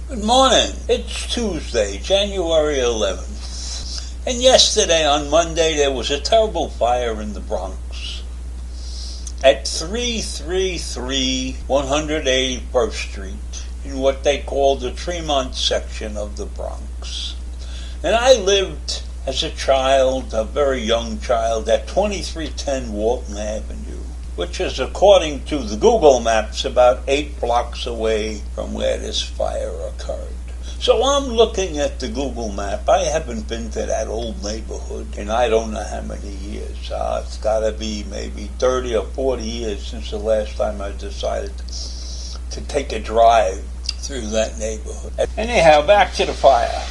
Good morning. It's Tuesday, January 11th. And yesterday, on Monday, there was a terrible fire in the Bronx. At 333 181st Street, in what they call the Tremont section of the Bronx. And I lived as a child, a very young child, at 2310 Walton Avenue, which is, according to the Google Maps, about 8 blocks away from where this fire occurred. So I'm looking at the Google map. I haven't been to that old neighborhood in I don't know how many years. It's got to be maybe 30 or 40 years since the last time I decided to take a drive through that neighborhood. Anyhow, back to the fire.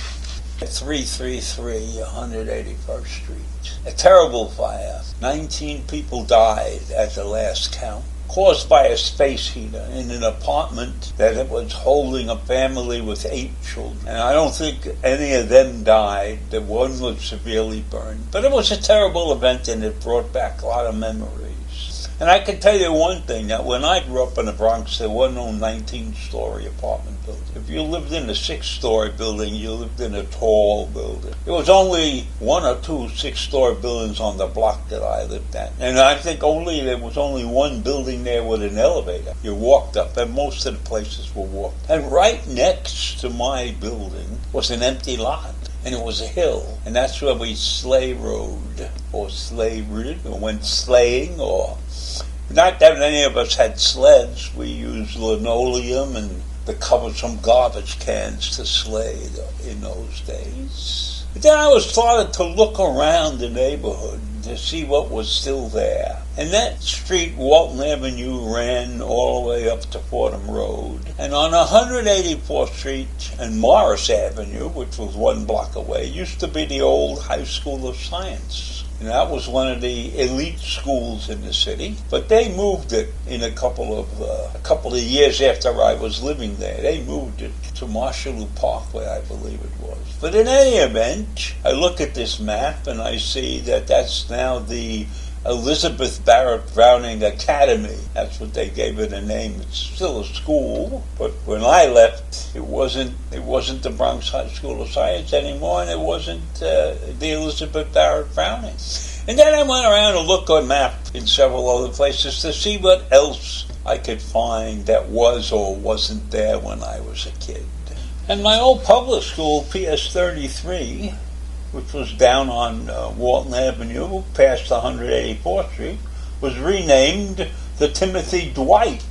333 181st Street. A terrible fire. 19 people died at the last count, caused by a space heater in an apartment that it was holding a family with 8 children. And I don't think any of them died. The one was severely burned. But it was a terrible event, and it brought back a lot of memories. And I can tell you one thing, that when I grew up in the Bronx, there was no 19-story apartment building. If you lived in a 6-story building, you lived in a tall building. There was only 1 or 2 6-story buildings on the block that I lived at. And I think there was only one building there with an elevator. You walked up, and most of the places were walked. And right next to my building was an empty lot. And it was a hill, and that's where we sleigh rode, or sleigh rid, or went sleighing, or not that any of us had sleds. We used linoleum and the covers from garbage cans to sleigh in those days. But then I started to look around the neighborhood to see what was still there. And that street, Walton Avenue, ran all the way up to Fordham Road. And on 184th Street and Morris Avenue, which was 1 block away, used to be the old High School of Science. And that was one of the elite schools in the city. But they moved it in a couple of years after I was living there. They moved it to Marshallou Parkway, I believe it was. But in any event, I look at this map and I see that that's now the Elizabeth Barrett Browning Academy. That's what they gave it a name. It's still a school, but when I left, it wasn't the Bronx High School of Science anymore, and it wasn't the Elizabeth Barrett Browning. And then I went around and looked on a map in several other places to see what else I could find that was or wasn't there when I was a kid. And my old public school, PS 33, which was down on Walton Avenue, past 184th Street, was renamed the Timothy Dwight.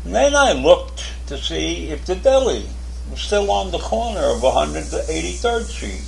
And then I looked to see if the deli was still on the corner of 183rd Street.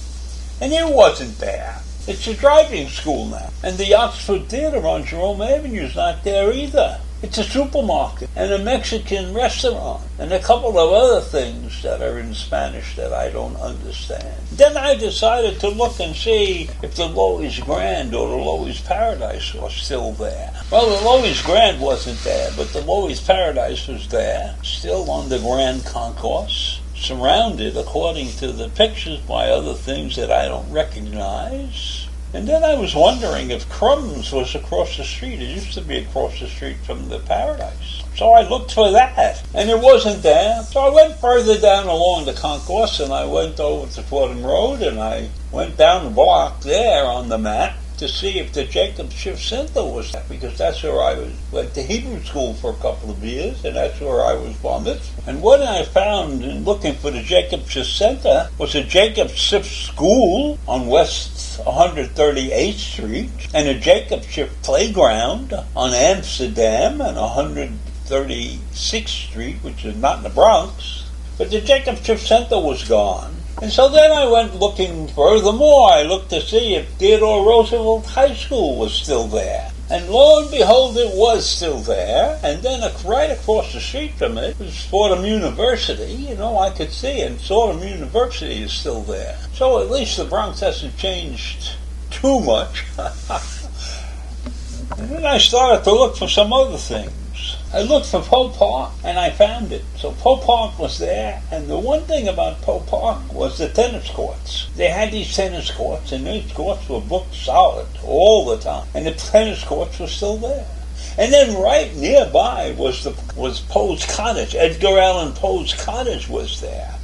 And it wasn't there. It's a driving school now. And the Oxford Theater on Jerome Avenue is not there either. It's a supermarket and a Mexican restaurant and a couple of other things that are in Spanish that I don't understand. Then I decided to look and see if the Loewy's Grand or the Loewy's Paradise was still there. Well, the Loewy's Grand wasn't there, but the Loewy's Paradise was there, still on the Grand Concourse, surrounded, according to the pictures, by other things that I don't recognize. And then I was wondering if Crumbs was across the street. It used to be across the street from the Paradise. So I looked for that, and it wasn't there. So I went further down along the concourse, and I went over to Fordham Road, and I went down the block there on the map to see if the Jacob Schiff Center was there, because that's where I went to Hebrew school for a couple of years, and that's where I was bar mitzvah. And what I found in looking for the Jacob Schiff Center was a Jacob Schiff School on West 138th Street, and a Jacob Schiff Playground on Amsterdam and 136th Street, which is not in the Bronx. But the Jacob Schiff Center was gone. And so then I went looking furthermore. I looked to see if Theodore Roosevelt High School was still there. And lo and behold, it was still there. And then right across the street from it was Fordham University. I could see, and Fordham University is still there. So at least the Bronx hasn't changed too much. And then I started to look for some other things. I looked for Poe Park, and I found it. So Poe Park was there, and the one thing about Poe Park was the tennis courts. They had these tennis courts, and these courts were booked solid all the time, and the tennis courts were still there. And then right nearby was Poe's Cottage. Edgar Allan Poe's cottage was there.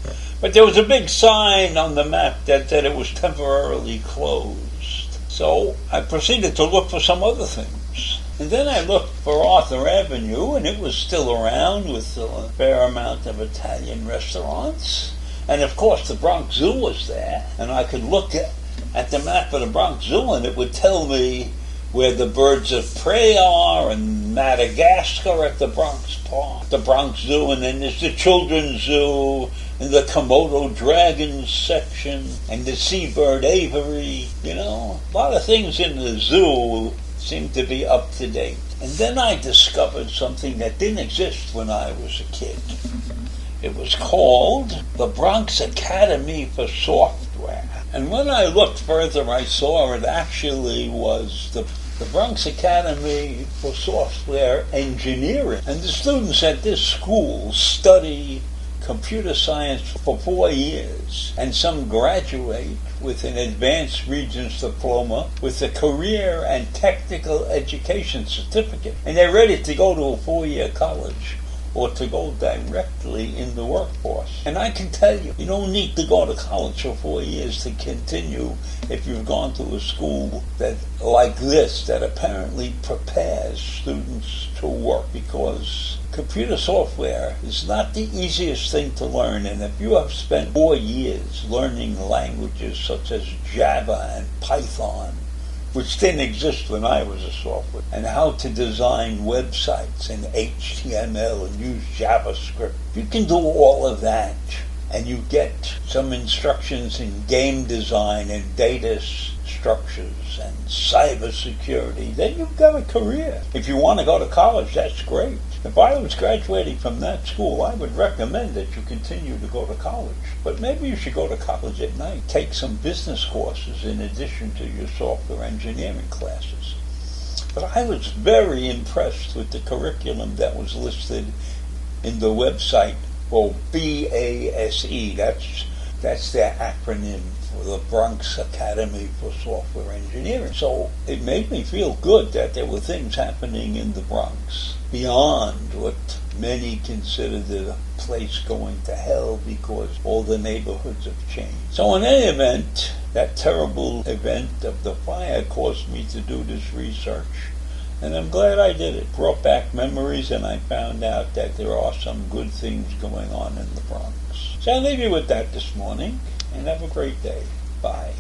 But there was a big sign on the map that said it was temporarily closed. So I proceeded to look for some other things. And then I looked for Arthur Avenue, and it was still around with a fair amount of Italian restaurants. And of course the Bronx Zoo was there, and I could look at the map of the Bronx Zoo, and it would tell me where the birds of prey are, and Madagascar at the Bronx Park, the Bronx Zoo, and then there's the Children's Zoo, and the Komodo dragons section, and the seabird aviary. A lot of things in the zoo seem to be up to date. And then I discovered something that didn't exist when I was a kid. It was called the Bronx Academy for Software. And when I looked further, I saw it actually was the Bronx Academy for Software Engineering. And the students at this school study computer science for 4 years, and some graduate with an advanced Regents diploma with a career and technical education certificate. And they're ready to go to a 4-year college or to go directly in the workforce. And I can tell you, you don't need to go to college for 4 years to continue if you've gone to a school that like this that apparently prepares students to work, because computer software is not the easiest thing to learn. And if you have spent 4 years learning languages such as Java and Python, which didn't exist when I was a software, and how to design websites in HTML and use JavaScript, you can do all of that, and you get some instructions in game design and data structures and cybersecurity, then you've got a career. If you want to go to college, that's great. If I was graduating from that school, I would recommend that you continue to go to college. But maybe you should go to college at night. Take some business courses in addition to your software engineering classes. But I was very impressed with the curriculum that was listed in the website for BASE. That's their acronym for the Bronx Academy for Software Engineering. So it made me feel good that there were things happening in the Bronx beyond what many consider the place going to hell because all the neighborhoods have changed. So in any event, that terrible event of the fire caused me to do this research. And I'm glad I did it. Brought back memories, and I found out that there are some good things going on in the Bronx. So I'll leave you with that this morning, and have a great day. Bye.